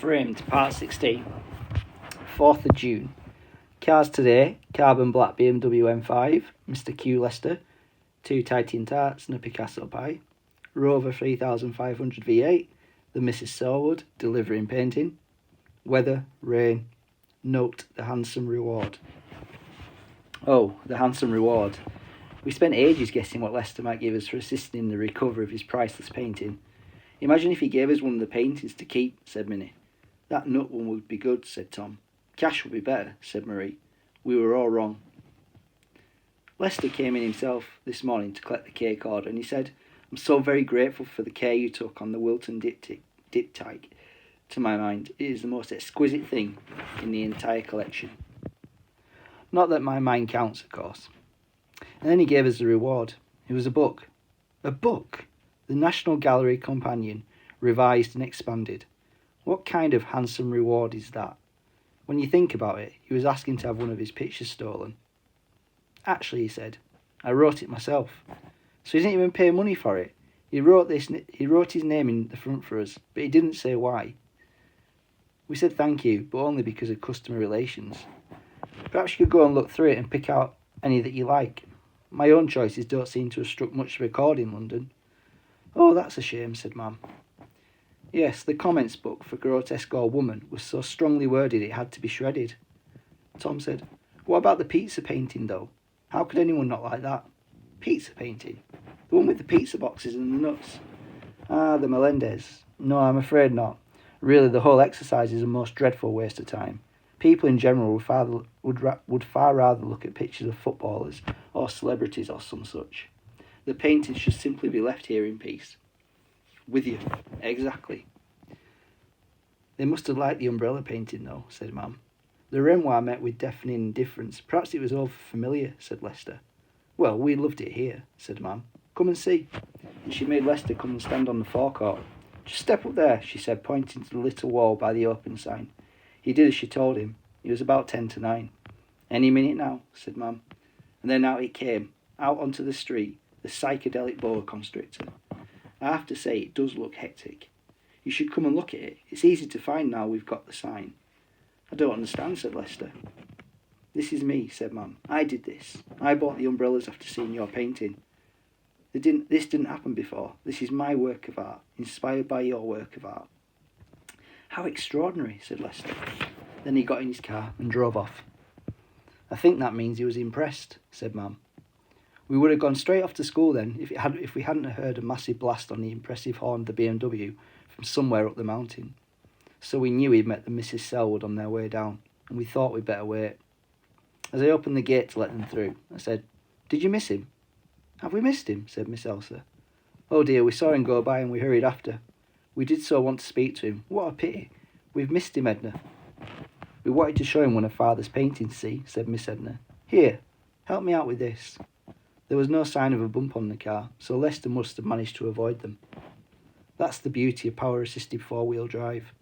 Framed, Part 16, 4th of June. Cars today, carbon black BMW M5, Mr. Q Leicester, 2 Titan tarts and a Picasso pie. Rover 3500 V8, the Mrs. Selwood, delivering painting. Weather, rain. Note the handsome reward. Oh, the handsome reward. We spent ages guessing what Leicester might give us for assisting in the recovery of his priceless painting. Imagine if he gave us one of the paintings to keep, said Minnie. That nut one would be good, said Tom. Cash would be better, said Marie. We were all wrong. Leicester came in himself this morning to collect the cake order, and he said, I'm so very grateful for the care you took on the Wilton diptych. To my mind, it is the most exquisite thing in the entire collection. Not that my mind counts, of course. And then he gave us the reward. It was a book. A book? The National Gallery Companion, revised and expanded. What kind of handsome reward is that? When you think about it, he was asking to have one of his pictures stolen. Actually, he said, I wrote it myself. So he didn't even pay money for it. He wrote his name in the front for us, but he didn't say why. We said thank you, but only because of customer relations. Perhaps you could go and look through it and pick out any that you like. My own choices don't seem to have struck much of a chord in London. Oh, that's a shame, said Mum. Yes, the comments book for Grotesque Old Woman was so strongly worded it had to be shredded. Tom said, What about the pizza painting, though? How could anyone not like that? Pizza painting? The one with the pizza boxes and the nuts? Ah, the Melendez. No, I'm afraid not. Really, the whole exercise is a most dreadful waste of time. People in general would far rather look at pictures of footballers or celebrities or some such. The paintings should simply be left here in peace. With you. Exactly. They must have liked the umbrella painting, though, said Mum. The Renoir met with deafening indifference. Perhaps it was over-familiar, said Leicester. Well, we loved it here, said Mum. Come and see. And she made Leicester come and stand on the forecourt. Just step up there, she said, pointing to the little wall by the open sign. He did as she told him. It was about 9:10. Any minute now, said Mum. And then out it came, out onto the street, the psychedelic boa constrictor. I have to say, it does look hectic. You should come and look at it. It's easy to find now we've got the sign. I don't understand, said Leicester. This is me, said Mum. I did this. I bought the umbrellas after seeing your painting. This didn't happen before. This is my work of art, inspired by your work of art. How extraordinary, said Leicester. Then he got in his car and drove off. I think that means he was impressed, said Mum. We would have gone straight off to school then if we hadn't heard a massive blast on the impressive horn of the BMW from somewhere up the mountain. So we knew he'd met the Mrs. Selwood on their way down, and we thought we'd better wait. As I opened the gate to let them through, I said, Did you miss him? Have we missed him? Said Miss Elsa. Oh dear, we saw him go by and we hurried after. We did so want to speak to him. What a pity. We've missed him, Edna. We wanted to show him one of Father's paintings, see, said Miss Edna. Here, help me out with this. There was no sign of a bump on the car, so Leicester must have managed to avoid them. That's the beauty of power-assisted four-wheel drive.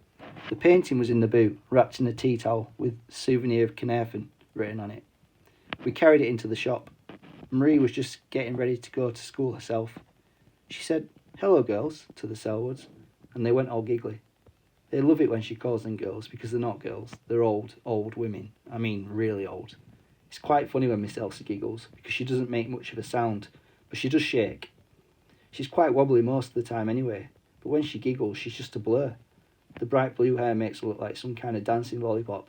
The painting was in the boot, wrapped in a tea towel with Souvenir of Carnarvon written on it. We carried it into the shop. Marie was just getting ready to go to school herself. She said, Hello, girls, to the Selwoods, and they went all giggly. They love it when she calls them girls, because they're not girls. They're old women. I mean, really old. It's quite funny when Miss Elsa giggles, because she doesn't make much of a sound, but she does shake. She's quite wobbly most of the time anyway, but when she giggles, she's just a blur. The bright blue hair makes her look like some kind of dancing lollipop.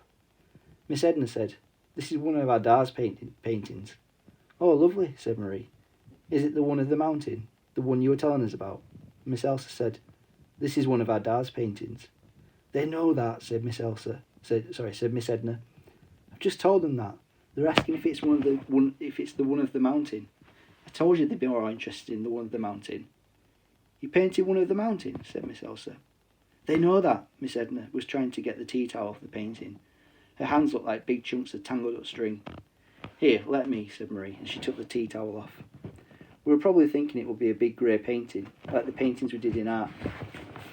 Miss Edna said, This is one of our Da's paintings. Oh, lovely, said Marie. Is it the one of the mountain? The one you were telling us about? Miss Elsa said, This is one of our Da's paintings. They know that, said Miss Edna. I've just told them that. They're asking if it's the one of the mountain. I told you they'd be more interested in the one of the mountain. You painted one of the mountain, said Miss Elsa. They know that, Miss Edna was trying to get the tea towel off the painting. Her hands looked like big chunks of tangled up string. Here, let me, said Marie, and she took the tea towel off. We were probably thinking it would be a big grey painting, like the paintings we did in art.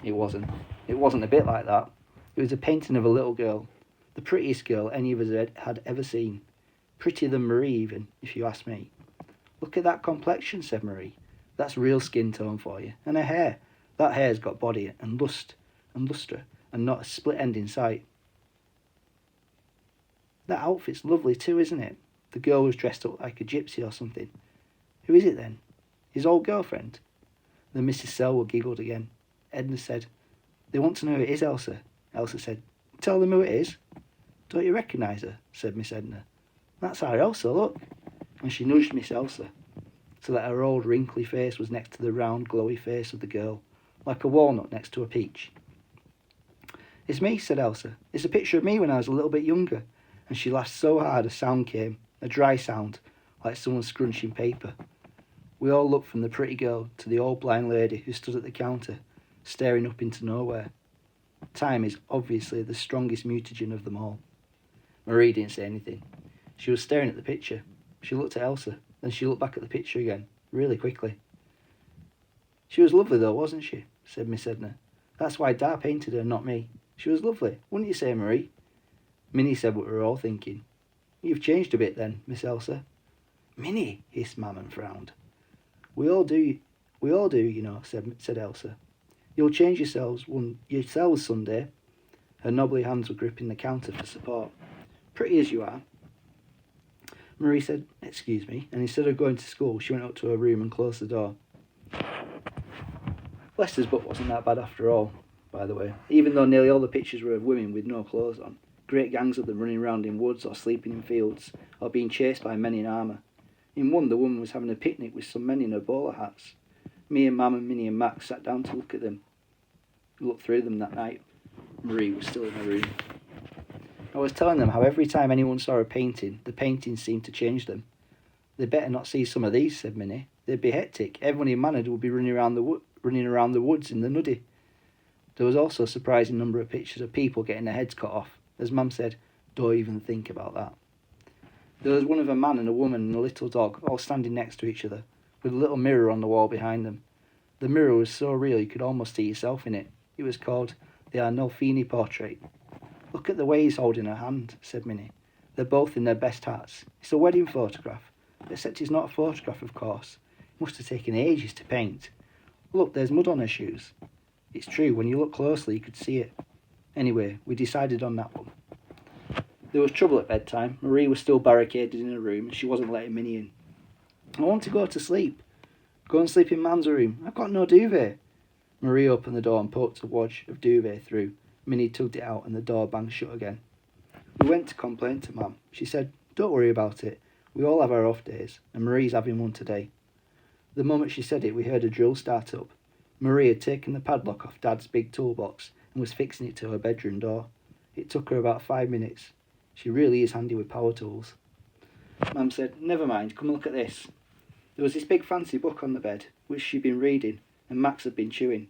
It wasn't. It wasn't a bit like that. It was a painting of a little girl, the prettiest girl any of us had ever seen. Prettier than Marie even, if you ask me. Look at that complexion, said Marie. That's real skin tone for you. And her hair. That hair's got body and lustre. and not a split end in sight. That outfit's lovely too, isn't it? The girl was dressed up like a gypsy or something. Who is it then? His old girlfriend? Then Mrs. Selwood giggled again. Edna said, "They want to know who it is, Elsa." Elsa said, "Tell them who it is." "Don't you recognise her?" said Miss Edna. "That's our Elsa, look." And she nudged Miss Elsa, so that her old wrinkly face was next to the round, glowy face of the girl, like a walnut next to a peach. "It's me," said Elsa. "It's a picture of me when I was a little bit younger." And she laughed so hard a sound came, a dry sound, like someone scrunching paper. We all looked from the pretty girl to the old blind lady who stood at the counter, staring up into nowhere. Time is obviously the strongest mutagen of them all. Marie didn't say anything. She was staring at the picture. She looked at Elsa, then she looked back at the picture again, really quickly. "She was lovely though, wasn't she?" said Miss Edna. "That's why Dar painted her, not me. She was lovely, wouldn't you say, Marie?" Minnie said what we were all thinking. "You've changed a bit then, Miss Elsa." "Minnie," hissed Mam and frowned. We all do, you know," said Elsa. "You'll change yourselves someday." Her knobbly hands were gripping the counter for support. "Pretty as you are." Marie said, "Excuse me," and instead of going to school, she went up to her room and closed the door. Lester's book wasn't that bad after all, by the way, even though nearly all the pictures were of women with no clothes on. Great gangs of them running around in woods or sleeping in fields, or being chased by men in armour. In one, the woman was having a picnic with some men in her bowler hats. Me and Mam and Minnie and Max sat down to look through them that night. Marie was still in her room. I was telling them how every time anyone saw a painting, the paintings seemed to change them. "They'd better not see some of these," said Minnie. "They'd be hectic. Everyone in Manad would be running around the woods in the nuddy." There was also a surprising number of pictures of people getting their heads cut off. As Mum said, "Don't even think about that." There was one of a man and a woman and a little dog, all standing next to each other, with a little mirror on the wall behind them. The mirror was so real you could almost see yourself in it. It was called the Arnolfini portrait. "Look at the way he's holding her hand," said Minnie. "They're both in their best hats. It's a wedding photograph, except it's not a photograph, of course. It must have taken ages to paint. Look, there's mud on her shoes." It's true, when you look closely you could see it. Anyway, we decided on that one. There was trouble at bedtime. Marie was still barricaded in her room and she wasn't letting Minnie in. "I want to go to sleep." "Go and sleep in Man's room. I've got no duvet." Marie opened the door and poked a wad of duvet through. Minnie tugged it out and the door banged shut again. We went to complain to Mam. She said, "Don't worry about it. We all have our off days, and Marie's having one today." The moment she said it, we heard a drill start up. Marie had taken the padlock off Dad's big toolbox and was fixing it to her bedroom door. It took her about 5 minutes. She really is handy with power tools. Mam said, "Never mind, come look at this." There was this big fancy book on the bed, which she'd been reading, and Max had been chewing.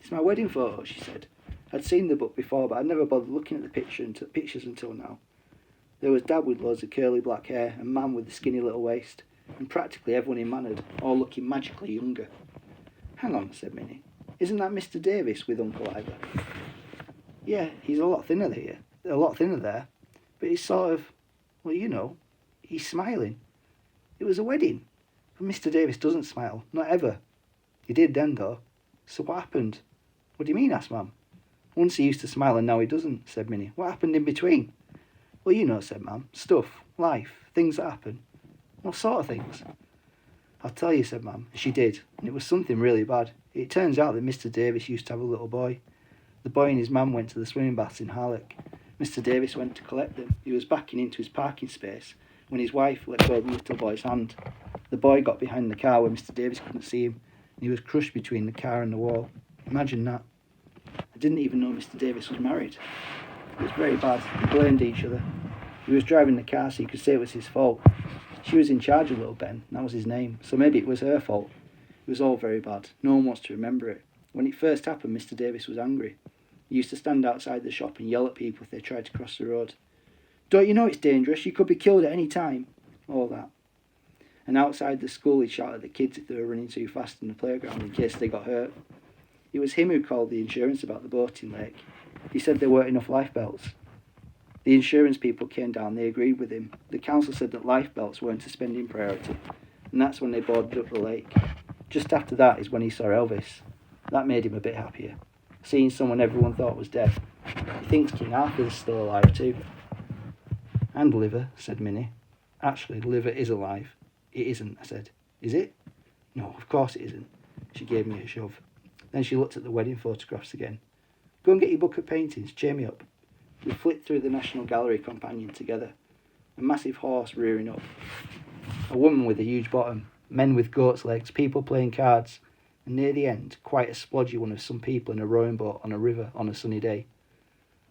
"It's my wedding photo," she said. I'd seen the book before, but I'd never bothered looking at the pictures until now. There was Dad with loads of curly black hair, and Mam with the skinny little waist, and practically everyone in Manad, all looking magically younger. "Hang on," said Minnie. "Isn't that Mr. Davis with Uncle Ivor?" "Yeah, he's a lot thinner there, but he's sort of, well, you know, he's smiling. It was a wedding, but Mr. Davis doesn't smile, not ever." "He did then, though." "So what happened?" "What do you mean?" asked Mam. "Once he used to smile and now he doesn't," said Minnie. "What happened in between?" "Well, you know," said Mam. "Stuff, life, things that happen." "What sort of things?" "I'll tell you," said Mam. She did, and it was something really bad. It turns out that Mr. Davis used to have a little boy. The boy and his mum went to the swimming baths in Harlech. Mr. Davis went to collect them. He was backing into his parking space when his wife let go of the little boy's hand. The boy got behind the car where Mr. Davis couldn't see him, and he was crushed between the car and the wall. Imagine that. I didn't even know Mr. Davis was married. It was very bad. They blamed each other. He was driving the car so you could say it was his fault. She was in charge of little Ben, that was his name, so maybe it was her fault. It was all very bad. No one wants to remember it. When it first happened, Mr. Davis was angry. He used to stand outside the shop and yell at people if they tried to cross the road. "Don't you know it's dangerous? You could be killed at any time." All that. And outside the school he'd shout at the kids if they were running too fast in the playground in case they got hurt. It was him who called the insurance about the boating lake. He said there weren't enough lifebelts. The insurance people came down, they agreed with him. The council said that lifebelts weren't a spending priority, and that's when they boarded up the lake. Just after that is when he saw Elvis. That made him a bit happier. seeing someone everyone thought was dead. He thinks King Arthur's still alive too. And Liver, said Minnie. Actually, Liver is alive. It isn't, I said. Is it? No, of course it isn't. She gave me a shove. Then she looked at the wedding photographs again. Go and get your book of paintings, cheer me up. We flipped through the National Gallery companion together. A massive horse rearing up. A woman with a huge bottom. Men with goat's legs, people playing cards. And near the end, quite a splodgy one of some people in a rowing boat on a river on a sunny day.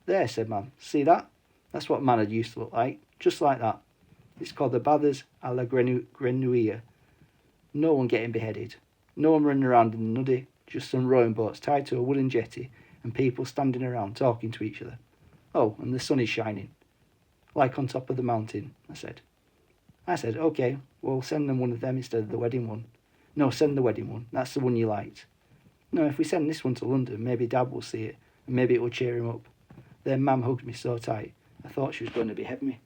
There, said Mam. See that? That's what manhood used to look like. Just like that. It's called the Bathers à la Grenouille. No one getting beheaded. No one running around in the nuddy. Just some rowing boats tied to a wooden jetty and people standing around talking to each other. Oh, and the sun is shining. Like on top of the mountain, I said. OK, well, send them one of them instead of the wedding one. No, send the wedding one. That's the one you liked. No, if we send this one to London, maybe Dad will see it, and maybe it will cheer him up. Then Mam hugged me so tight, I thought she was going to behead me.